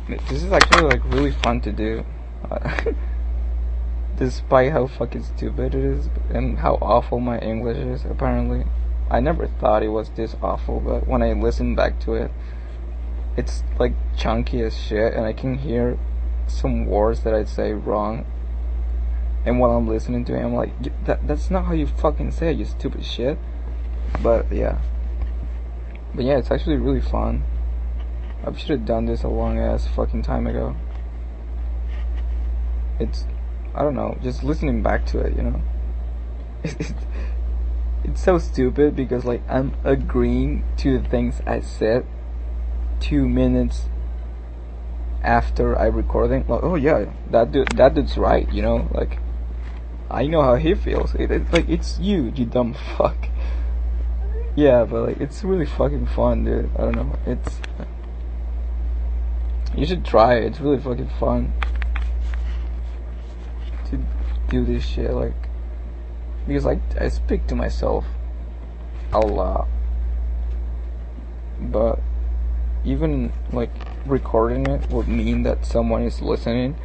This is actually like really fun to do. Despite how fucking stupid it is and how awful my English is, apparently. I never thought it was this awful, but when I listen back to it, it's like chunky as shit, and I can hear some words that I'd say wrong. And while I'm listening to it, I'm like, that's not how you fucking say it, you stupid shit. But yeah. But yeah, it's actually really fun. I should have done this a long ass fucking time ago. It's, I don't know, just listening back to it, you know. It's so stupid because like I'm agreeing to the things I said 2 minutes after I recording. Like, oh yeah, that dude's right, you know. Like, I know how he feels. It's like, it's you dumb fuck. Yeah, but like, it's really fucking fun, dude. I don't know. You should try it. It's really fucking fun to do this shit, like, because like I speak to myself a lot, but even like recording it would mean that someone is listening,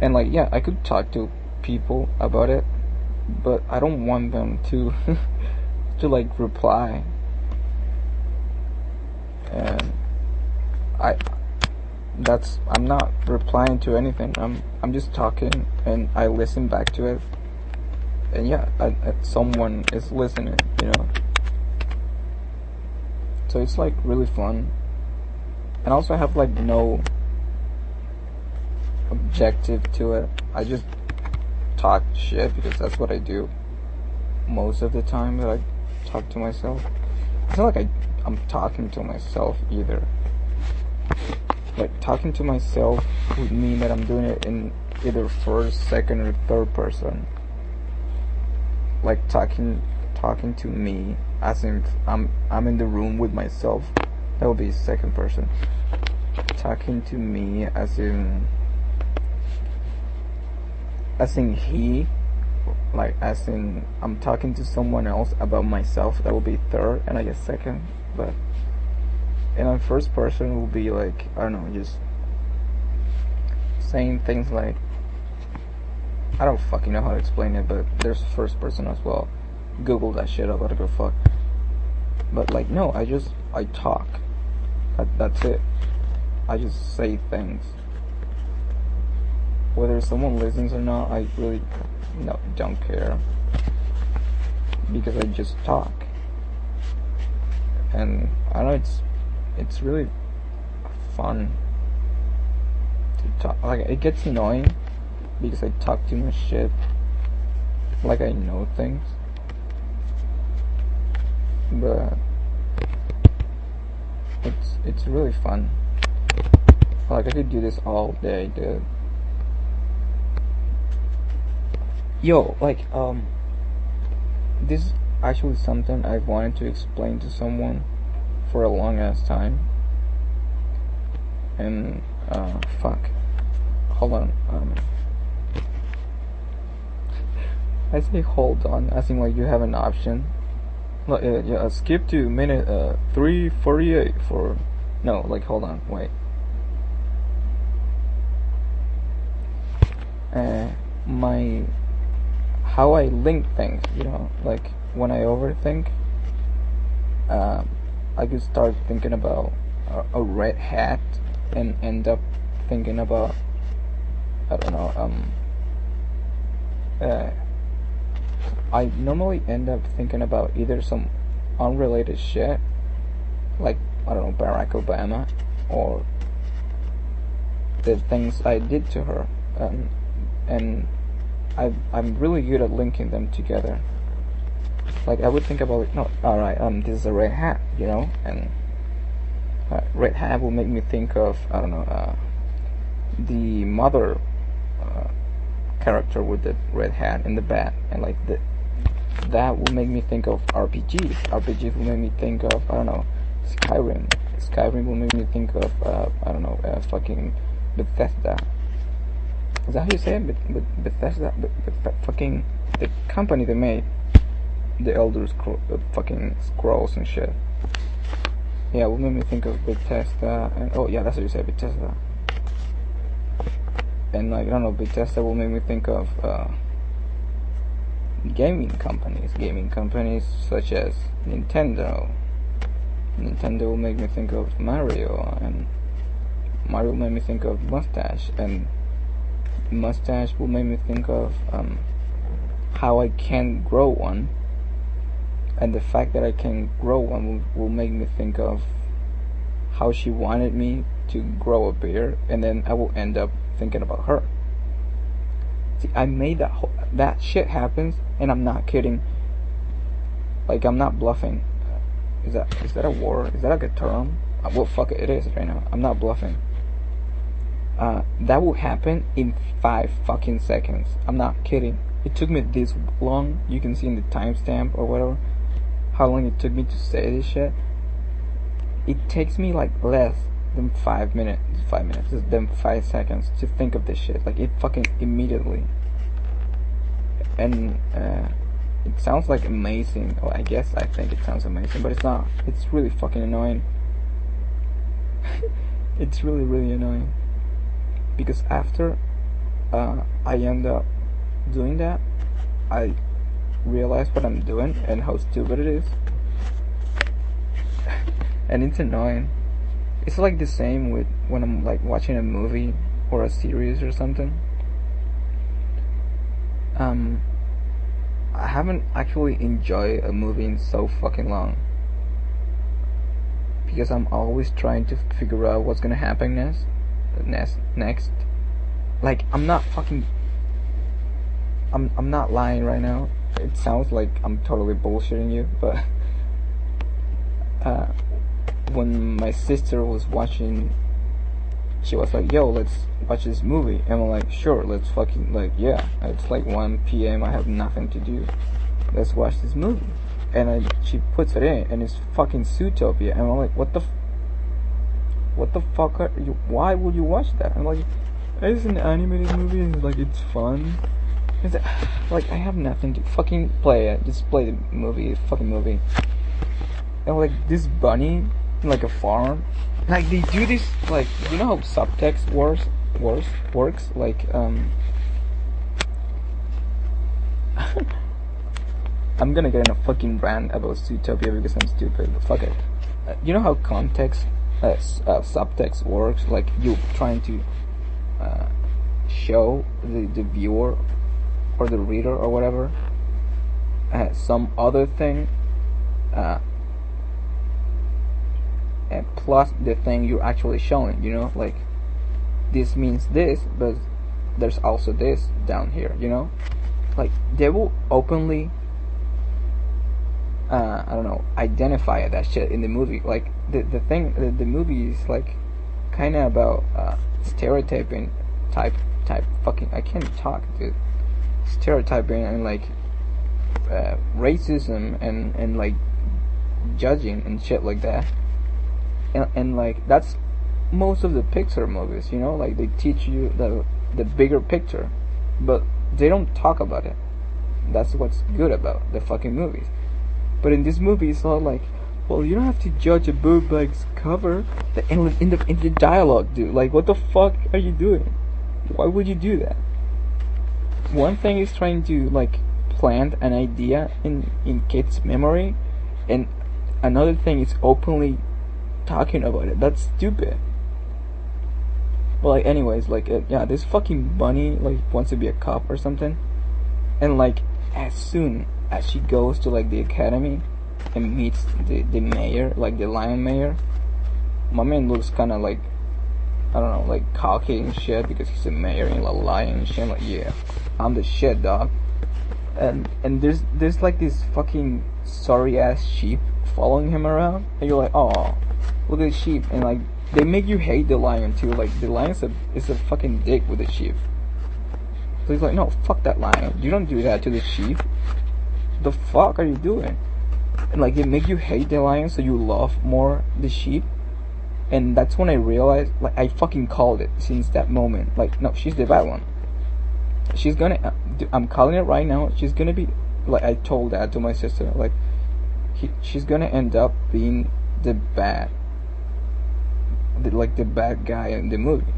and like, yeah, I could talk to people about it, but I don't want them to to like reply, and I'm not replying to anything. I'm just talking, and I listen back to it, and yeah, someone is listening, you know. So it's like really fun, and also I have like no objective to it. I just talk shit because that's what I do most of the time that I talk to myself. It's not like I'm talking to myself either. Like, talking to myself would mean that I'm doing it in either first, second, or third person. Like talking to me as if I'm in the room with myself. That would be second person. Talking to me as in he, like as in I'm talking to someone else about myself. That would be third, and I guess second. But and on first person will be like, I don't know, just saying things like, I don't fucking know how to explain it, but there's first person as well. Google that shit, I gotta go fuck. But like, no, I talk. That's it. I just say things. Whether someone listens or not, I really don't care, because I just talk. And I know it's really fun to talk. Like, it gets annoying because I talk too much shit, like I know things, but it's really fun. Like, I could do this all day, dude. Yo, like, this is actually something I've wanted to explain to someone for a long ass time. And fuck, hold on. I say hold on, as in like you have an option. Yeah, skip to minute 3:48 for. No, like, hold on, wait. How I link things, you know, like when I overthink, I could start thinking about a red hat and end up thinking about, I don't know, I normally end up thinking about either some unrelated shit, like, I don't know, Barack Obama, or the things I did to her, and I'm really good at linking them together. Like, I would think about it, no, alright, this is a red hat, you know, and red hat will make me think of, I don't know, the mother character with the red hat and the bat, and like that will make me think of RPGs. RPGs will make me think of, I don't know, Skyrim. Skyrim will make me think of, I don't know, fucking Bethesda. Is that how you say it? Bethesda? Fucking the company that made the Elder fucking Scrolls and shit. Yeah, what made me think of Bethesda, and oh yeah, that's what you said, Bethesda. And like, I don't know, Bethesda will make me think of gaming companies such as Nintendo. Nintendo will make me think of Mario, and Mario will make me think of Mustache, and Mustache will make me think of how I can grow one, and the fact that I can grow one will make me think of how she wanted me to grow a beard, and then I will end up thinking about her. See, I made that shit happens, and I'm not kidding. Like, I'm not bluffing. Is that a word? Is that like a term? Well, fuck it, it is right now. I'm not bluffing. That will happen in 5 fucking seconds. I'm not kidding. It took me this long. You can see in the timestamp or whatever how long it took me to say this shit. It takes me like less than 5 minutes, than 5 seconds to think of this shit. Like, it fucking immediately. And it sounds like amazing. Well, I guess I think it sounds amazing, but it's not. It's really fucking annoying. It's really, really annoying. Because after I end up doing that, I realize what I'm doing and how stupid it is. And it's annoying. It's like the same with when I'm like watching a movie or a series or something. I haven't actually enjoyed a movie in so fucking long, because I'm always trying to figure out what's gonna happen next. Like, I'm not lying right now. It sounds like I'm totally bullshitting you, but when my sister was watching, she was like, yo, let's watch this movie, and I'm like, sure, let's fucking, like, yeah, it's like 1 p.m, I have nothing to do, let's watch this movie. And she puts it in, and it's fucking Zootopia, and I'm like, what the fuck are you, why would you watch that? I'm like, it's an animated movie, and like, it's fun. It's like, I have nothing to fucking play it, just play the movie, fucking movie. And like, this bunny in like a farm, like, they do this, like, you know how subtext works? Like, I'm gonna get in a fucking rant about Zootopia because I'm stupid, but fuck it. You know how subtext works? Like, you trying to show the viewer or the reader or whatever some other thing, and plus the thing you're actually showing, you know, like, this means this, but there's also this down here, you know. Like, they will openly I don't know, identify that shit in the movie. Like, the movie is like kind of about stereotyping type fucking, I can't talk, dude. Stereotyping and like racism and like judging and shit like that. And like, that's most of the Pixar movies, you know, like, they teach you the bigger picture, but they don't talk about it. That's what's good about the fucking movies. But in this movie, it's all like, well, you don't have to judge a book by its cover. In the dialogue, dude, like, what the fuck are you doing? Why would you do that? One thing is trying to like plant an idea in kids' memory, and another thing is openly talking about it. That's stupid. Well, like, anyways, like, yeah, this fucking bunny like wants to be a cop or something, and like, as soon as she goes to like the academy and meets the mayor, like the lion mayor, my man looks kind of like, I don't know, like cocky and shit, because he's a mayor and a lion and shit. I'm like, yeah, I'm the shit, dog. And there's like this fucking sorry ass sheep following him around, and you're like, oh, look at the sheep. And like, they make you hate the lion too. Like, the lion's is a fucking dick with the sheep. So he's like, no, fuck that lion. You don't do that to the sheep. The fuck are you doing? And like, they make you hate the lion so you love more the sheep. And that's when I realized, like, I fucking called it since that moment. Like, no, she's the bad one. She's gonna, I'm calling it right now. She's gonna be, like, I told that to my sister. Like, she's gonna end up being the bad the bad guy in the movie.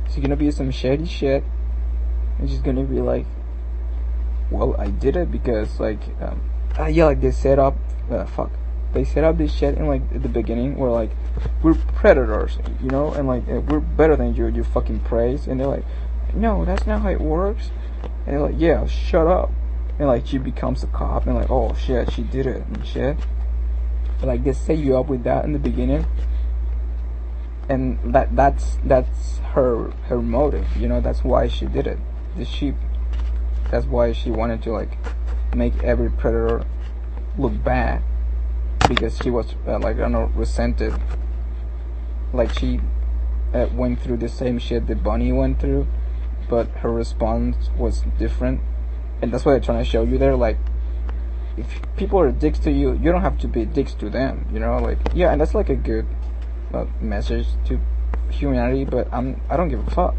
She's gonna be some shady shit, and she's gonna be like, well, I did it because like yeah, like they set up they set up this shit in like at the beginning where like we're predators, you know, and like we're better than you fucking praise, and they're like, no, that's not how it works, and they're like, yeah, shut up, and like she becomes a cop, and like, oh shit, she did it and shit, but like they set you up with that in the beginning, and that's her motive, you know, that's why she did it. The sheep, that's why she wanted to like make every predator look bad, because she was like, I don't know, resented, like she went through the same shit the bunny went through, but her response was different, and that's what they're trying to show you there. Like, if people are dicks to you, you don't have to be dicks to them, you know, like, yeah, and that's like a good message to humanity, but I don't give a fuck,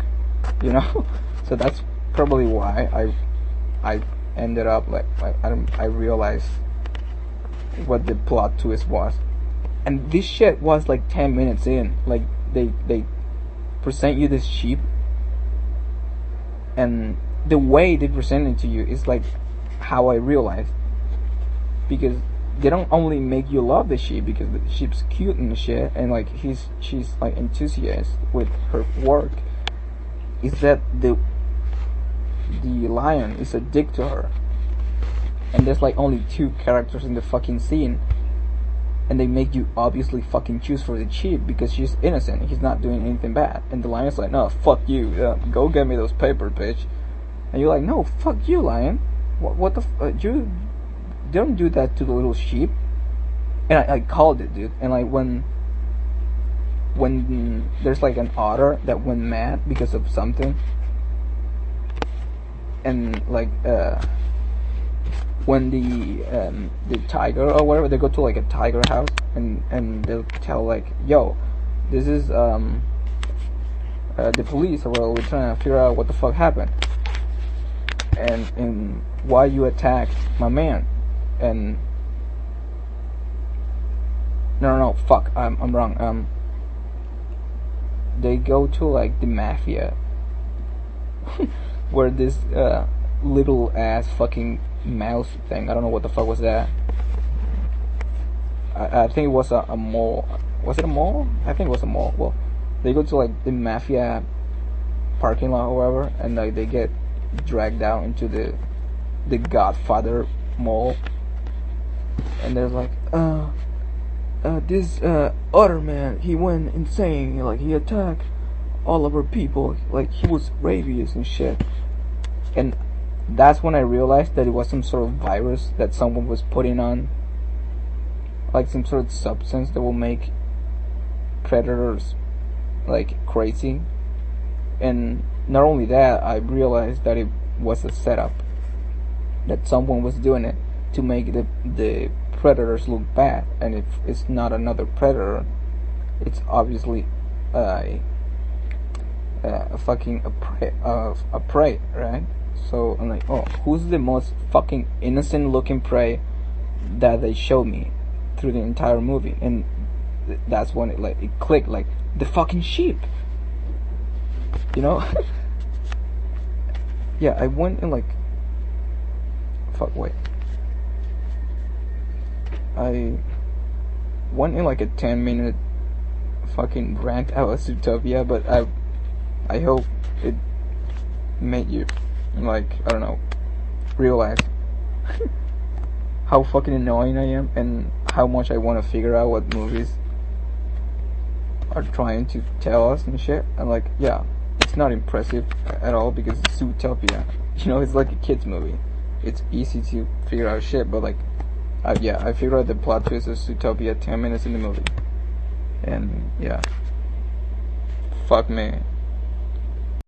you know. So that's probably why I ended up like I realized what the plot twist was, and this shit was like 10 minutes in. Like they present you this sheep, and the way they present it to you is like how I realized, because they don't only make you love the sheep because the sheep's cute and shit, and like she's like enthusiastic with her work, is that the lion is a dick to her, and there's like only 2 characters in the fucking scene, and they make you obviously fucking choose for the sheep because she's innocent, he's not doing anything bad, and the lion's like, no, fuck you, go get me those papers, bitch. And you're like, no, fuck you, lion, what the you don't do that to the little sheep. And I called it, dude. And like when there's like an otter that went mad because of something, and like when the tiger or whatever, they go to like a tiger house, and they'll tell like, yo, this is the police, or well, we're trying to figure out what the fuck happened, and why you attacked my man. And no, fuck, I'm wrong. They go to like the mafia, where this little ass fucking mouse thing, I don't know what the fuck was that. I think it was a mall. Was it a mall? I think it was a mall. Well, they go to like the mafia parking lot or whatever, and like they get dragged out into the Godfather mall. And there's like, this other man, he went insane, like he attacked all of our people, like he was rabies and shit. And that's when I realized that it was some sort of virus that someone was putting on, like some sort of substance that will make predators like crazy. And not only that, I realized that it was a setup, that someone was doing it to make the predators look bad, and if it's not another predator, it's obviously a prey, right? So I'm like, oh, who's the most fucking innocent looking prey that they showed me through the entire movie? And that's when it clicked, like, the fucking sheep, you know. Yeah, I went in like, I went in like a 10-minute fucking rant about Zootopia, but I hope it made you, like, I don't know, realize how fucking annoying I am, and how much I want to figure out what movies are trying to tell us and shit. And like, yeah, it's not impressive at all because it's Zootopia, you know, it's like a kid's movie. It's easy to figure out shit, but like, yeah, I figured out the plot twist of Zootopia 10 minutes in the movie. And yeah, fuck me.